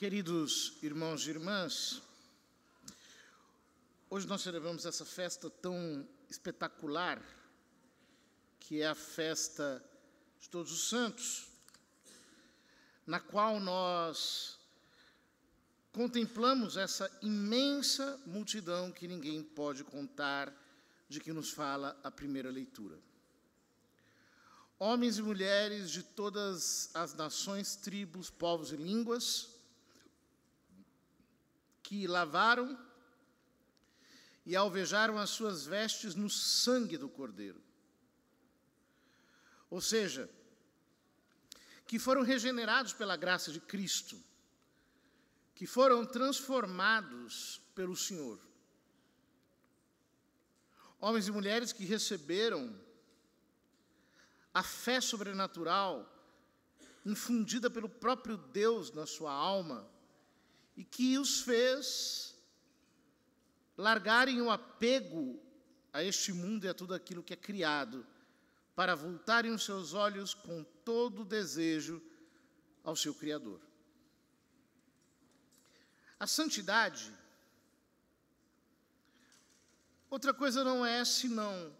Queridos irmãos e irmãs, hoje nós celebramos essa festa tão espetacular, que é a festa de Todos os Santos, na qual nós contemplamos essa imensa multidão que ninguém pode contar, de que nos fala a primeira leitura. Homens e mulheres de todas as nações, tribos, povos e línguas, que lavaram e alvejaram as suas vestes no sangue do Cordeiro. Ou seja, que foram regenerados pela graça de Cristo, que foram transformados pelo Senhor. Homens e mulheres que receberam a fé sobrenatural infundida pelo próprio Deus na sua alma e que os fez largarem o apego a este mundo e a tudo aquilo que é criado, para voltarem os seus olhos com todo o desejo ao seu Criador. A santidade, outra coisa não é senão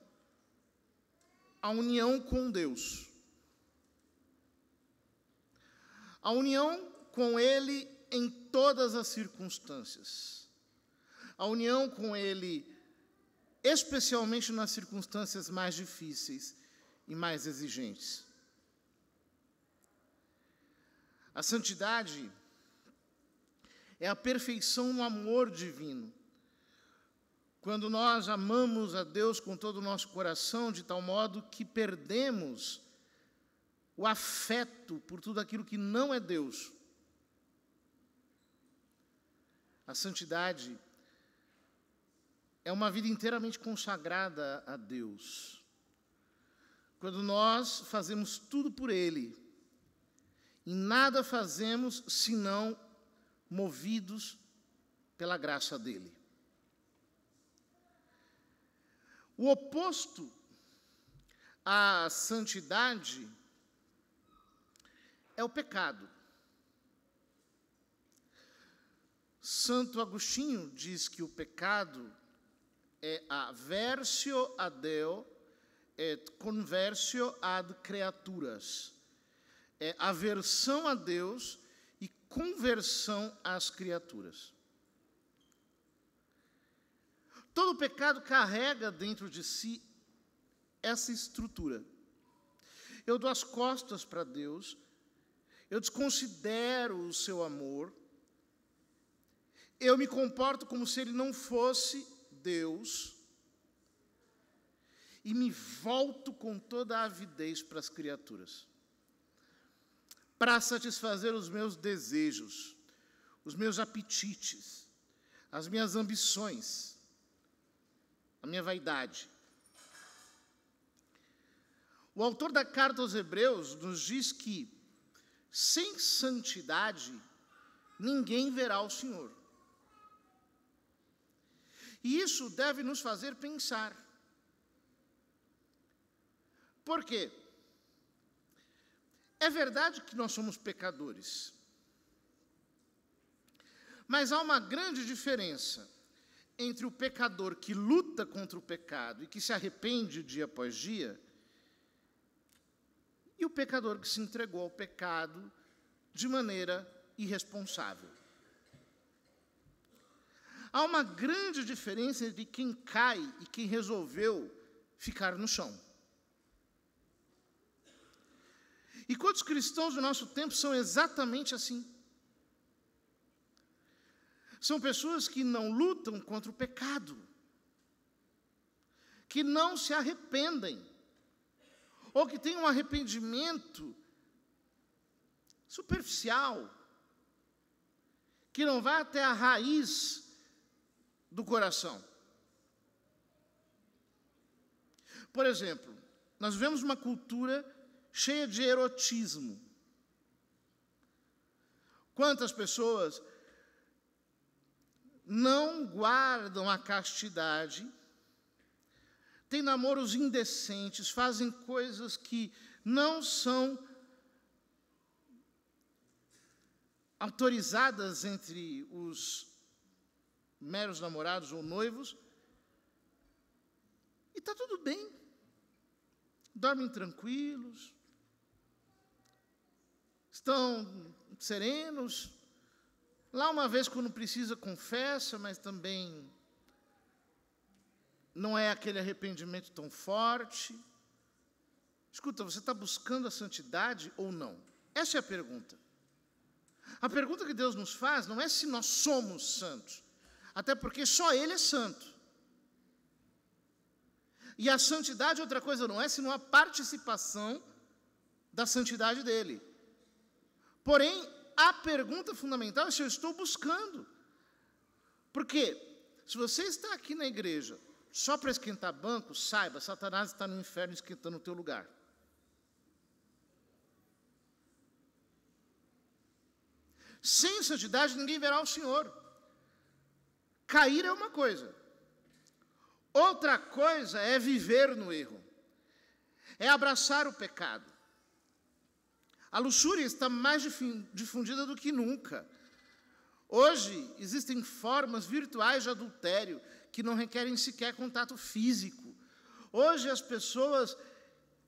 a união com Deus. A união com Ele em todas as circunstâncias. A união com Ele, especialmente nas circunstâncias mais difíceis e mais exigentes. A santidade é a perfeição no amor divino. Quando nós amamos a Deus com todo o nosso coração, de tal modo que perdemos o afeto por tudo aquilo que não é Deus. A santidade é uma vida inteiramente consagrada a Deus. Quando nós fazemos tudo por Ele, e nada fazemos senão movidos pela graça dEle. O oposto à santidade é o pecado. Santo Agostinho diz que o pecado é aversio a Deo et conversio ad creaturas. É aversão a Deus e conversão às criaturas. Todo pecado carrega dentro de si essa estrutura. Eu dou as costas para Deus, eu desconsidero o seu amor, eu me comporto como se Ele não fosse Deus e me volto com toda a avidez para as criaturas, para satisfazer os meus desejos, os meus apetites, as minhas ambições, a minha vaidade. O autor da carta aos Hebreus nos diz que, sem santidade, ninguém verá o Senhor. E isso deve nos fazer pensar. Por quê? É verdade que nós somos pecadores. Mas há uma grande diferença entre o pecador que luta contra o pecado e que se arrepende dia após dia, e o pecador que se entregou ao pecado de maneira irresponsável. Há uma grande diferença entre quem cai e quem resolveu ficar no chão. E quantos cristãos do nosso tempo são exatamente assim? São pessoas que não lutam contra o pecado, que não se arrependem, ou que têm um arrependimento superficial, que não vai até a raiz do coração. Por exemplo, nós vivemos uma cultura cheia de erotismo. Quantas pessoas não guardam a castidade, têm namoros indecentes, fazem coisas que não são autorizadas entre os meros namorados ou noivos, e está tudo bem. Dormem tranquilos, estão serenos. Lá uma vez, quando precisa, confessa, mas também não é aquele arrependimento tão forte. Escuta, você está buscando a santidade ou não? Essa é a pergunta. A pergunta que Deus nos faz não é se nós somos santos, até porque só Ele é santo. E a santidade, outra coisa não é, senão a participação da santidade dEle. Porém, a pergunta fundamental é se eu estou buscando. Porque, se você está aqui na igreja só para esquentar banco, saiba, Satanás está no inferno esquentando o teu lugar. Sem santidade, ninguém verá o Senhor. Cair é uma coisa. Outra coisa é viver no erro. É abraçar o pecado. A luxúria está mais difundida do que nunca. Hoje, existem formas virtuais de adultério que não requerem sequer contato físico. Hoje, as pessoas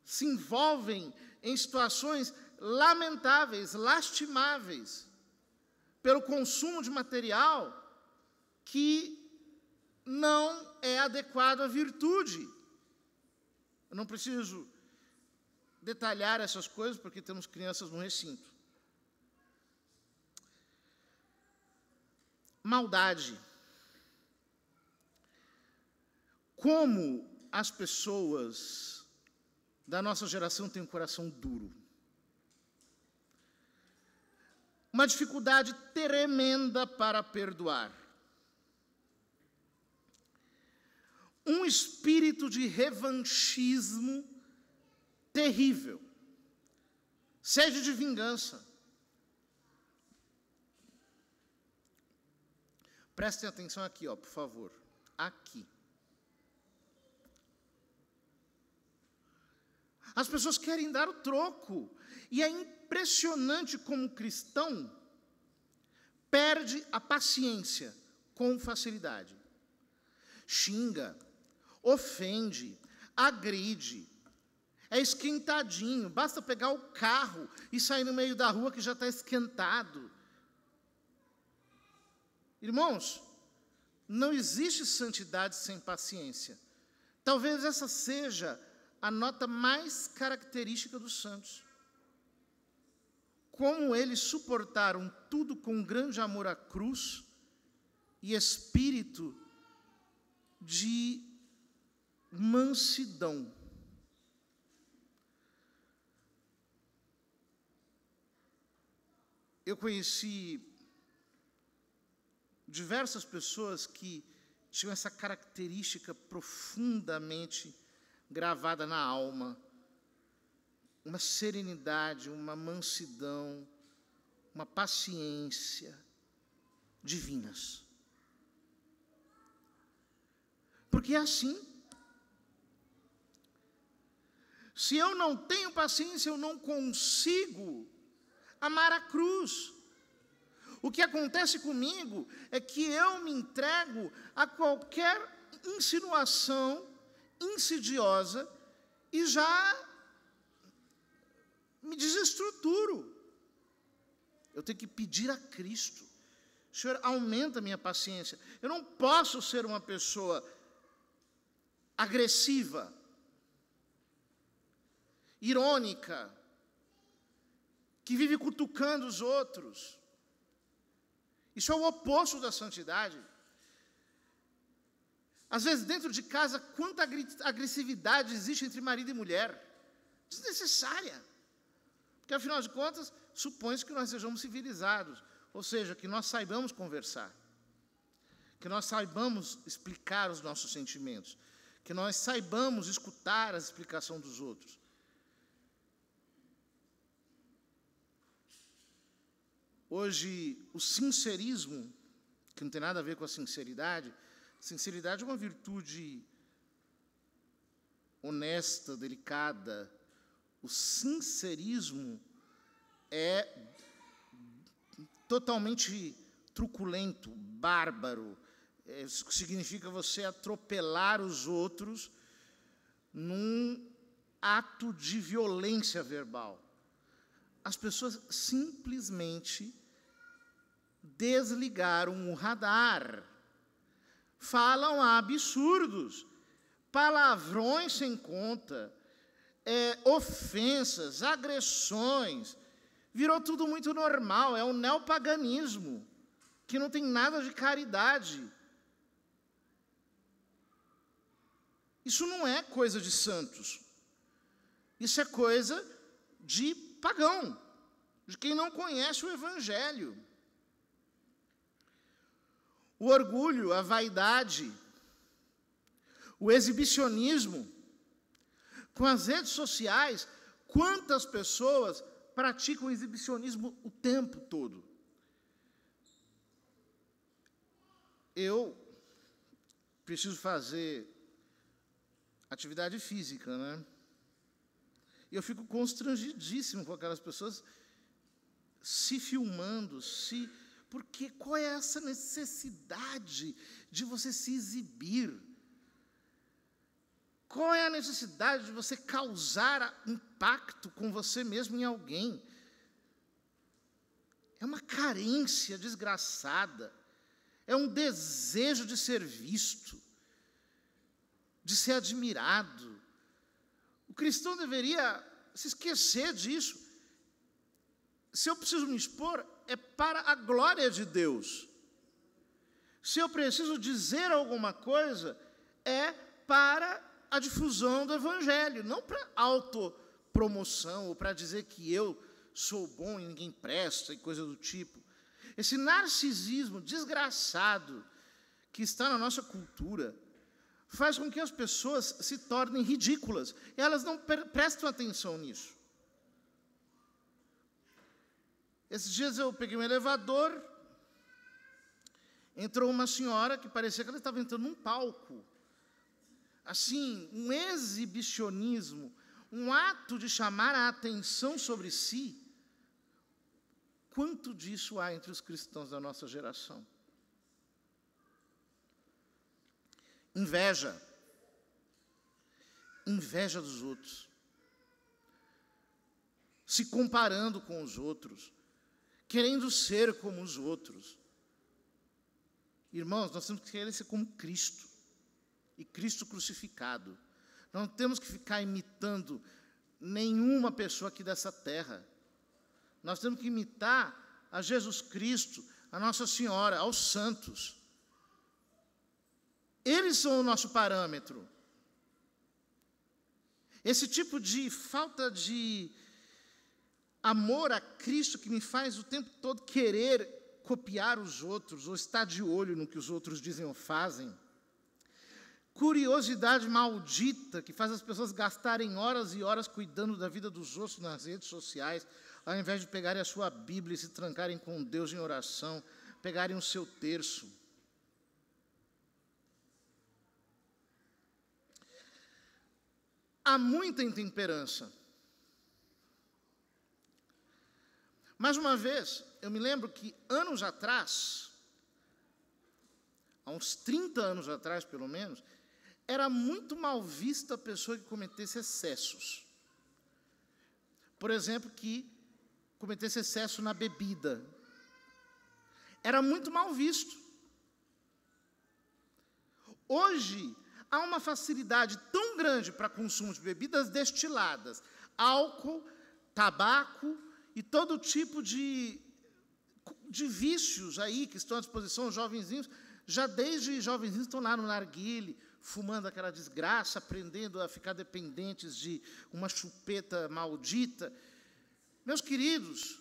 se envolvem em situações lamentáveis, lastimáveis, pelo consumo de material que não é adequado à virtude. Eu não preciso detalhar essas coisas, porque temos crianças no recinto. Maldade. Como as pessoas da nossa geração têm um coração duro. Uma dificuldade tremenda para perdoar. Um espírito de revanchismo terrível. Sede de vingança. Prestem atenção aqui, por favor. Aqui. As pessoas querem dar o troco. E é impressionante como o cristão perde a paciência com facilidade. Xinga, ofende, agride, é esquentadinho. Basta pegar o carro e sair no meio da rua que já está esquentado. Irmãos, não existe santidade sem paciência. Talvez essa seja a nota mais característica dos santos. Como eles suportaram tudo com grande amor à cruz e espírito de mansidão. Eu conheci diversas pessoas que tinham essa característica profundamente gravada na alma, uma serenidade, uma mansidão, uma paciência divinas. Porque é assim. Se eu não tenho paciência, eu não consigo amar a cruz. O que acontece comigo é que eu me entrego a qualquer insinuação insidiosa e já me desestruturo. Eu tenho que pedir a Cristo: Senhor, aumenta a minha paciência. Eu não posso ser uma pessoa agressiva, irônica, que vive cutucando os outros. Isso é o oposto da santidade. Às vezes, dentro de casa, quanta agressividade existe entre marido e mulher. Desnecessária. Porque, afinal de contas, supõe-se que nós sejamos civilizados. Ou seja, que nós saibamos conversar. Que nós saibamos explicar os nossos sentimentos. Que nós saibamos escutar a explicação dos outros. Hoje, o sincerismo, que não tem nada a ver com a sinceridade é uma virtude honesta, delicada. O sincerismo é totalmente truculento, bárbaro. Isso significa você atropelar os outros num ato de violência verbal. As pessoas simplesmente desligaram o radar. Falam absurdos, palavrões sem conta, ofensas, agressões. Virou tudo muito normal, é um neopaganismo, que não tem nada de caridade. Isso não é coisa de santos. Isso é coisa de pagão, de quem não conhece o Evangelho. O orgulho, a vaidade, o exibicionismo. Com as redes sociais, quantas pessoas praticam exibicionismo o tempo todo? Eu preciso fazer atividade física, né? E eu fico constrangidíssimo com aquelas pessoas se filmando, porque qual é essa necessidade de você se exibir? Qual é a necessidade de você causar impacto com você mesmo em alguém? É uma carência desgraçada, é um desejo de ser visto, de ser admirado. O cristão deveria se esquecer disso. Se eu preciso me expor, é para a glória de Deus. Se eu preciso dizer alguma coisa, é para a difusão do Evangelho, não para autopromoção, ou para dizer que eu sou bom e ninguém presta, e coisa do tipo. Esse narcisismo desgraçado que está na nossa cultura faz com que as pessoas se tornem ridículas. E elas não prestam atenção nisso. Esses dias eu peguei um elevador, entrou uma senhora que parecia que ela estava entrando num palco. Assim, um exibicionismo, um ato de chamar a atenção sobre si. Quanto disso há entre os cristãos da nossa geração? Inveja. Inveja dos outros. Se comparando com os outros. Querendo ser como os outros. Irmãos, nós temos que querer ser como Cristo. E Cristo crucificado. Não temos que ficar imitando nenhuma pessoa aqui dessa terra. Nós temos que imitar a Jesus Cristo, a Nossa Senhora, aos santos. Eles são o nosso parâmetro. Esse tipo de falta de amor a Cristo que me faz o tempo todo querer copiar os outros, ou estar de olho no que os outros dizem ou fazem. Curiosidade maldita que faz as pessoas gastarem horas e horas cuidando da vida dos outros nas redes sociais, ao invés de pegarem a sua Bíblia e se trancarem com Deus em oração, pegarem o seu terço. Há muita intemperança. Mais uma vez, eu me lembro que anos atrás, há uns 30 anos atrás pelo menos, era muito mal vista a pessoa que cometesse excessos. Por exemplo, que cometesse excesso na bebida. Era muito mal visto. Hoje, há uma facilidade tão grande para consumo de bebidas destiladas, álcool, tabaco e todo tipo de vícios aí que estão à disposição, os jovenzinhos, já desde jovenzinhos estão lá no narguile, fumando aquela desgraça, aprendendo a ficar dependentes de uma chupeta maldita. Meus queridos,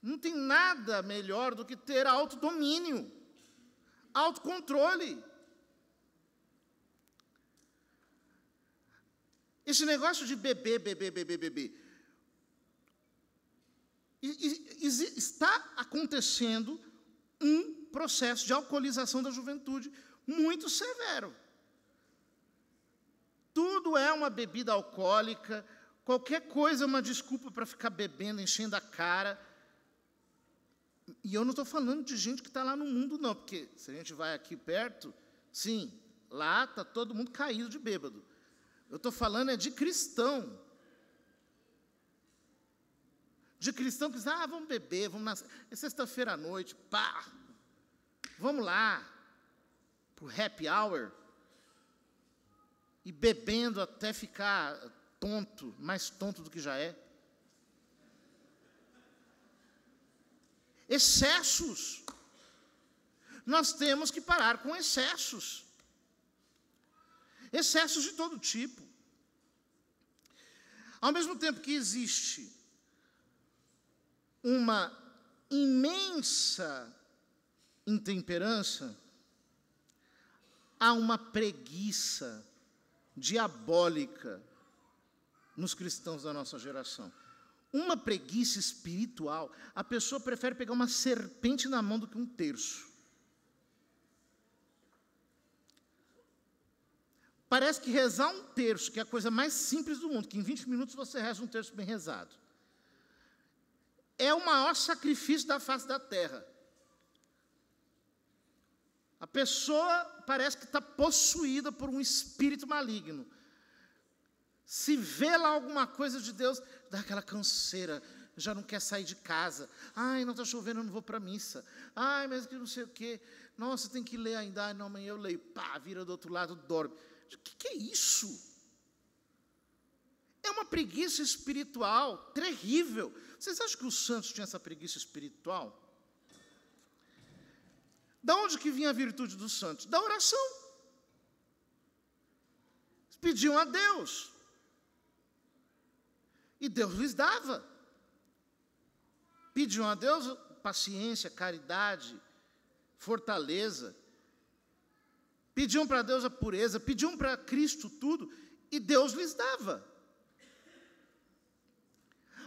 não tem nada melhor do que ter autodomínio, autocontrole. Esse negócio de beber. Está acontecendo um processo de alcoolização da juventude muito severo. Tudo é uma bebida alcoólica, qualquer coisa é uma desculpa para ficar bebendo, enchendo a cara. E eu não estou falando de gente que está lá no mundo, não, porque se a gente vai aqui perto, sim, lá está todo mundo caído de bêbado. Eu estou falando de cristão. De cristão que diz, vamos beber, é sexta-feira à noite, pá, vamos lá, para o happy hour, e bebendo até ficar tonto, mais tonto do que já é. Excessos. Nós temos que parar com excessos. Excessos de todo tipo. Ao mesmo tempo que existe uma imensa intemperança, há uma preguiça diabólica nos cristãos da nossa geração. Uma preguiça espiritual. A pessoa prefere pegar uma serpente na mão do que um terço. Parece que rezar um terço, que é a coisa mais simples do mundo, que em 20 minutos você reza um terço bem rezado, é o maior sacrifício da face da terra. A pessoa parece que está possuída por um espírito maligno. Se vê lá alguma coisa de Deus, dá aquela canseira, já não quer sair de casa. Ai, não está chovendo, eu não vou para a missa. Ai, mas que não sei o quê. Nossa, tem que ler ainda. Ai, não, amanhã eu leio. Pá, vira do outro lado, dorme. O que é isso? É uma preguiça espiritual terrível. Vocês acham que os santos tinham essa preguiça espiritual? Da onde que vinha a virtude dos santos? Da oração. Eles pediam a Deus. E Deus lhes dava. Pediam a Deus paciência, caridade, fortaleza. Pediam para Deus a pureza, pediam para Cristo tudo, e Deus lhes dava.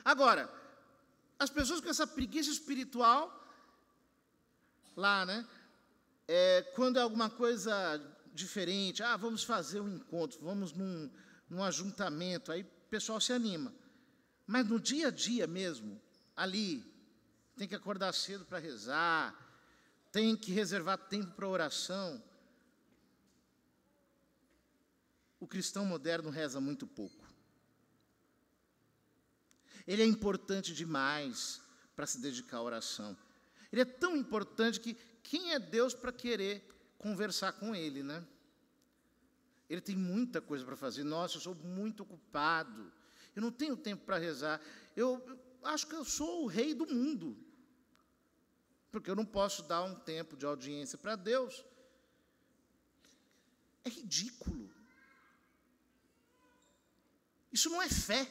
Agora, as pessoas com essa preguiça espiritual, lá, né? Quando é alguma coisa diferente, vamos fazer um encontro, vamos num ajuntamento, aí o pessoal se anima. Mas no dia a dia mesmo, ali, tem que acordar cedo para rezar, tem que reservar tempo para oração. O cristão moderno reza muito pouco. Ele é importante demais para se dedicar à oração. Ele é tão importante que quem é Deus para querer conversar com Ele, né? Ele tem muita coisa para fazer. Nossa, eu sou muito ocupado. Eu não tenho tempo para rezar. Eu acho que eu sou o rei do mundo. Porque eu não posso dar um tempo de audiência para Deus. É ridículo. Isso não é fé.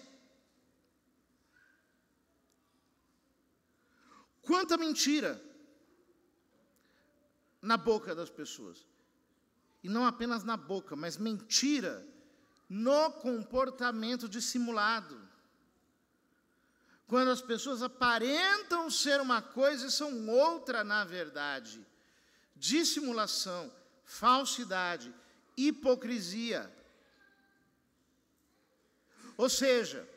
Quanta mentira na boca das pessoas. E não apenas na boca, mas mentira no comportamento dissimulado. Quando as pessoas aparentam ser uma coisa e são outra na verdade. Dissimulação, falsidade, hipocrisia. Ou seja,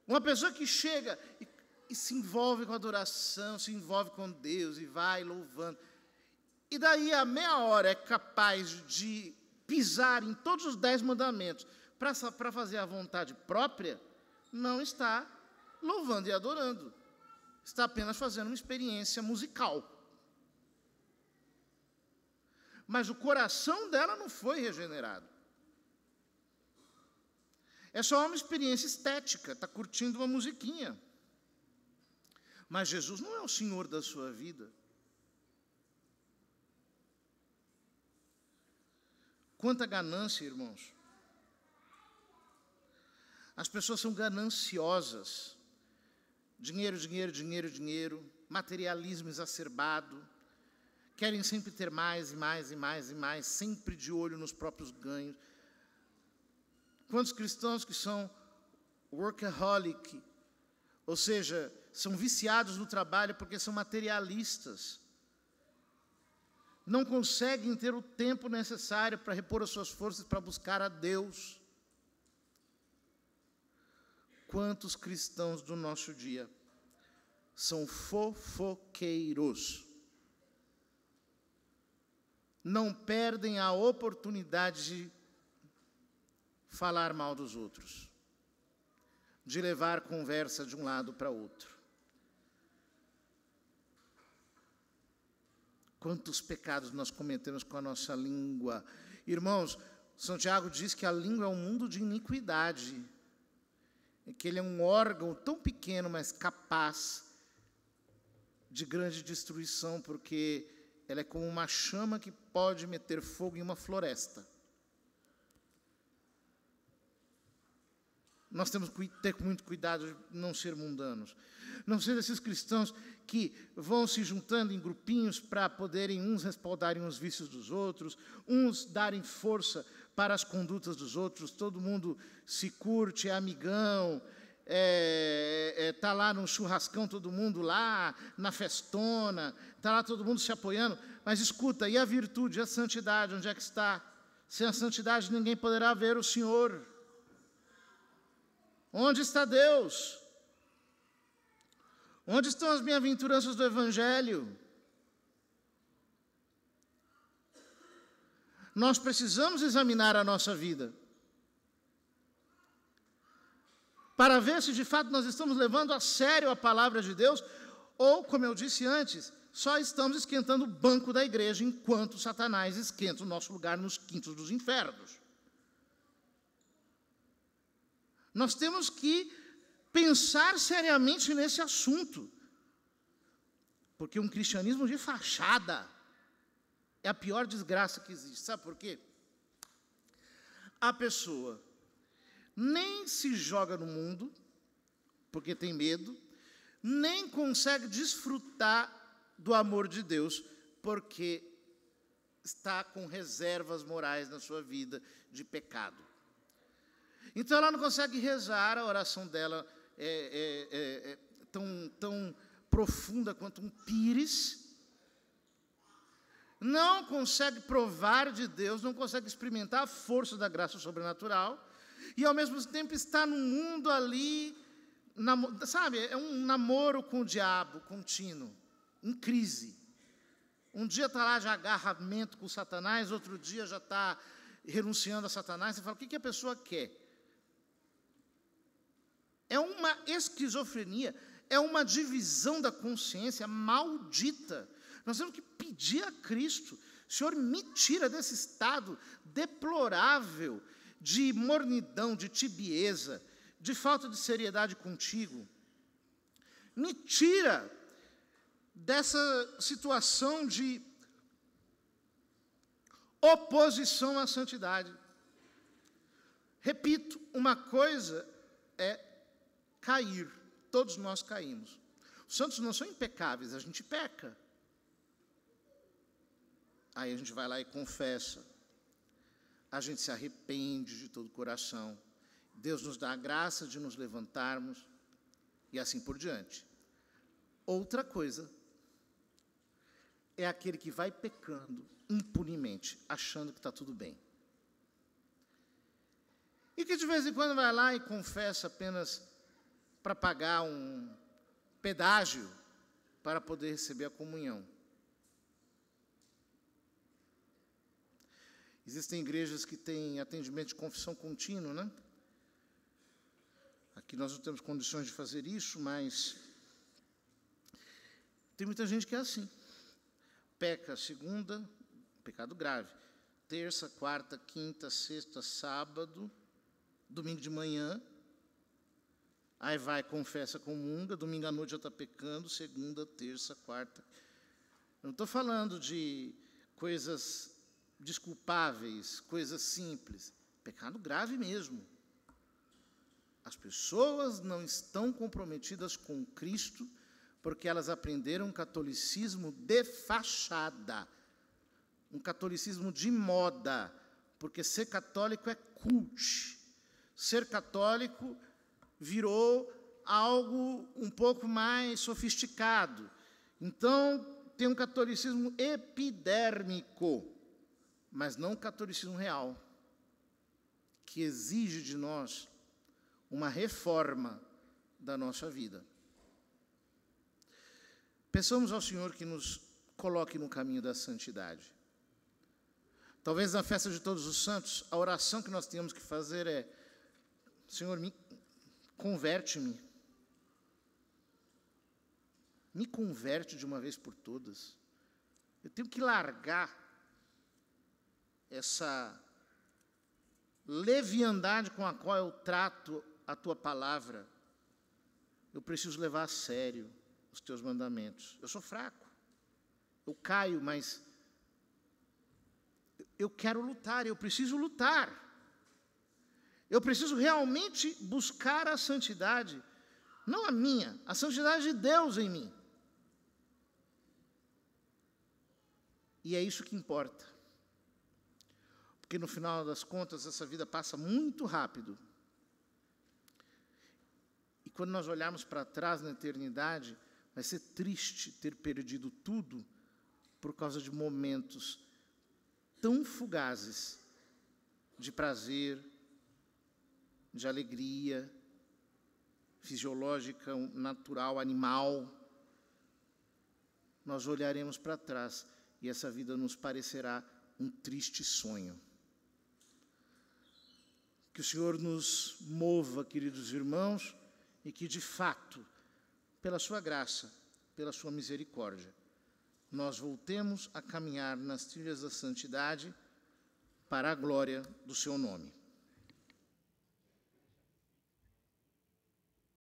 uma pessoa que chega e se envolve com a adoração, se envolve com Deus e vai louvando, e daí a meia hora é capaz de pisar em todos os 10 mandamentos para fazer a vontade própria, não está louvando e adorando, está apenas fazendo uma experiência musical. Mas o coração dela não foi regenerado. É só uma experiência estética, está curtindo uma musiquinha. Mas Jesus não é o Senhor da sua vida. Quanta ganância, irmãos. As pessoas são gananciosas. Dinheiro, dinheiro, dinheiro, dinheiro. Materialismo exacerbado. Querem sempre ter mais e mais e mais e mais, sempre de olho nos próprios ganhos. Quantos cristãos que são workaholic, ou seja, são viciados no trabalho porque são materialistas. Não conseguem ter o tempo necessário para repor as suas forças para buscar a Deus. Quantos cristãos do nosso dia são fofoqueiros. Não perdem a oportunidade de falar mal dos outros, de levar conversa de um lado para outro. Quantos pecados nós cometemos com a nossa língua. Irmãos, São Tiago diz que a língua é um mundo de iniquidade, e que ele é um órgão tão pequeno, mas capaz de grande destruição, porque ela é como uma chama que pode meter fogo em uma floresta. Nós temos que ter muito cuidado de não ser mundanos. Não ser esses cristãos que vão se juntando em grupinhos para poderem uns respaldarem os vícios dos outros, uns darem força para as condutas dos outros, todo mundo se curte, é amigão, está lá no churrascão, todo mundo lá, na festona, está lá todo mundo se apoiando. Mas escuta, e a virtude, a santidade, onde é que está? Sem a santidade ninguém poderá ver o Senhor. Onde está Deus? Onde estão as bem-aventuranças do Evangelho? Nós precisamos examinar a nossa vida para ver se de fato nós estamos levando a sério a palavra de Deus, ou, como eu disse antes, só estamos esquentando o banco da igreja enquanto Satanás esquenta o nosso lugar nos quintos dos infernos. Nós temos que pensar seriamente nesse assunto, porque um cristianismo de fachada é a pior desgraça que existe. Sabe por quê? A pessoa nem se joga no mundo, porque tem medo, nem consegue desfrutar do amor de Deus, porque está com reservas morais na sua vida de pecado. Então ela não consegue rezar, a oração dela é tão profunda quanto um pires, não consegue provar de Deus, não consegue experimentar a força da graça sobrenatural, e ao mesmo tempo está no mundo ali, sabe, é um namoro com o diabo contínuo, em crise. Um dia está lá de agarramento com Satanás, outro dia já está renunciando a Satanás. Você fala, o que a pessoa quer? É uma esquizofrenia, é uma divisão da consciência maldita. Nós temos que pedir a Cristo, Senhor, me tira desse estado deplorável de mornidão, de tibieza, de falta de seriedade contigo. Me tira dessa situação de oposição à santidade. Repito, uma coisa é cair. Todos nós caímos. Os santos não são impecáveis, a gente peca. Aí a gente vai lá e confessa. A gente se arrepende de todo o coração. Deus nos dá a graça de nos levantarmos e assim por diante. Outra coisa é aquele que vai pecando impunemente, achando que está tudo bem. E que de vez em quando vai lá e confessa apenas para pagar um pedágio para poder receber a comunhão. Existem igrejas que têm atendimento de confissão contínuo, né? Aqui nós não temos condições de fazer isso, mas tem muita gente que é assim. Peca segunda, pecado grave. Terça, quarta, quinta, sexta, sábado, domingo de manhã. Aí vai, confessa, comunga, domingo à noite já está pecando, segunda, terça, quarta. Eu não estou falando de coisas desculpáveis, coisas simples. Pecado grave mesmo. As pessoas não estão comprometidas com Cristo porque elas aprenderam um catolicismo de fachada, um catolicismo de moda, porque ser católico é cult. Ser católico virou algo um pouco mais sofisticado. Então, tem um catolicismo epidérmico, mas não um catolicismo real, que exige de nós uma reforma da nossa vida. Peçamos ao Senhor que nos coloque no caminho da santidade. Talvez na festa de Todos os Santos, a oração que nós temos que fazer é: Senhor, converte-me. Me converte de uma vez por todas. Eu tenho que largar essa leviandade com a qual eu trato a tua palavra. Eu preciso levar a sério os teus mandamentos. Eu sou fraco, eu caio, mas eu quero lutar, eu preciso lutar. Eu preciso realmente buscar a santidade, não a minha, a santidade de Deus em mim. E é isso que importa. Porque no final das contas, essa vida passa muito rápido. E quando nós olharmos para trás na eternidade, vai ser triste ter perdido tudo por causa de momentos tão fugazes de prazer, de alegria fisiológica, natural, animal. Nós olharemos para trás e essa vida nos parecerá um triste sonho. Que o Senhor nos mova, queridos irmãos, e que, de fato, pela sua graça, pela sua misericórdia, nós voltemos a caminhar nas trilhas da santidade para a glória do seu nome.